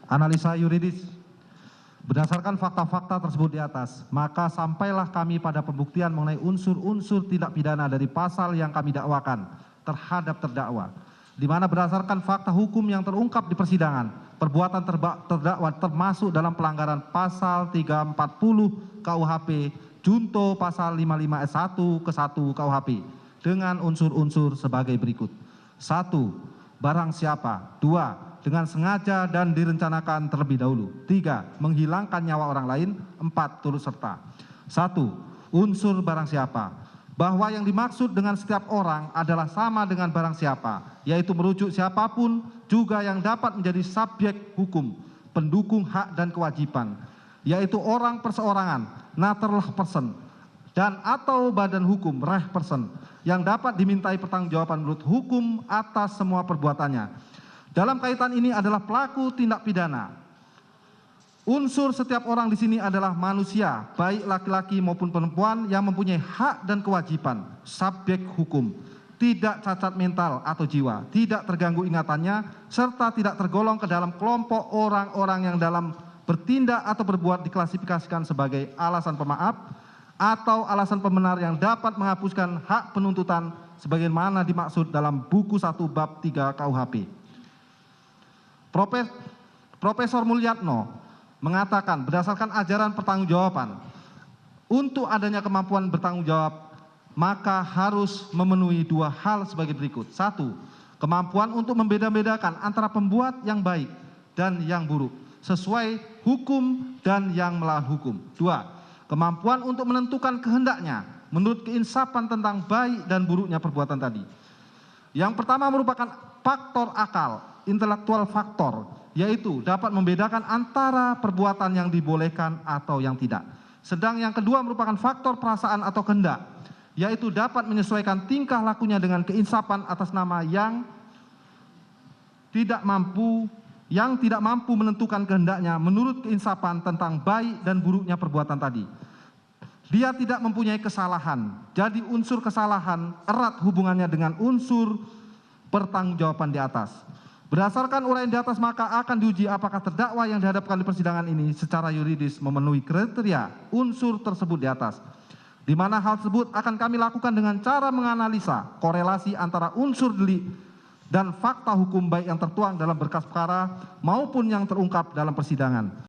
Analisa yuridis. Berdasarkan fakta-fakta tersebut di atas, maka sampailah kami pada pembuktian mengenai unsur-unsur tindak pidana dari pasal yang kami dakwakan terhadap terdakwa, di mana berdasarkan fakta hukum yang terungkap di persidangan, perbuatan terdakwa termasuk dalam pelanggaran pasal 340 KUHP junto pasal 55 ayat 1 ke 1 KUHP dengan unsur-unsur sebagai berikut. 1. Barang siapa. 2. Dengan sengaja dan direncanakan terlebih dahulu. 3. Menghilangkan nyawa orang lain. 4. Turut serta. 1. Unsur barang siapa. Bahwa yang dimaksud dengan setiap orang adalah sama dengan barang siapa, yaitu merujuk siapapun juga yang dapat menjadi subjek hukum, pendukung hak dan kewajiban, yaitu orang perseorangan, natural person, dan atau badan hukum, reh person, yang dapat dimintai pertanggungjawaban menurut hukum atas semua perbuatannya. Dalam kaitan ini adalah pelaku tindak pidana. Unsur setiap orang di sini adalah manusia, baik laki-laki maupun perempuan yang mempunyai hak dan kewajiban, subjek hukum, tidak cacat mental atau jiwa, tidak terganggu ingatannya, serta tidak tergolong ke dalam kelompok orang-orang yang dalam bertindak atau berbuat diklasifikasikan sebagai alasan pemaaf atau alasan pembenar yang dapat menghapuskan hak penuntutan sebagaimana dimaksud dalam buku 1 bab 3 KUHP. Profesor Mulyatno mengatakan berdasarkan ajaran pertanggungjawaban, untuk adanya kemampuan bertanggung jawab maka harus memenuhi dua hal sebagai berikut. 1. Kemampuan untuk membeda-bedakan antara pembuat yang baik dan yang buruk sesuai hukum dan yang melawan hukum. 2. Kemampuan untuk menentukan kehendaknya menurut keinsapan tentang baik dan buruknya perbuatan tadi. Yang pertama merupakan faktor akal, intelektual faktor, yaitu dapat membedakan antara perbuatan yang dibolehkan atau yang tidak. Sedang yang kedua merupakan faktor perasaan atau kehendak, yaitu dapat menyesuaikan tingkah lakunya dengan keinsapan atas nama yang tidak mampu menentukan kehendaknya menurut keinsapan tentang baik dan buruknya perbuatan tadi. Dia tidak mempunyai kesalahan, jadi unsur kesalahan erat hubungannya dengan unsur pertanggungjawaban di atas. Berdasarkan uraian di atas maka akan diuji apakah terdakwa yang dihadapkan di persidangan ini secara yuridis memenuhi kriteria unsur tersebut di atas. Di mana hal tersebut akan kami lakukan dengan cara menganalisa korelasi antara unsur delik dan fakta hukum baik yang tertuang dalam berkas perkara maupun yang terungkap dalam persidangan.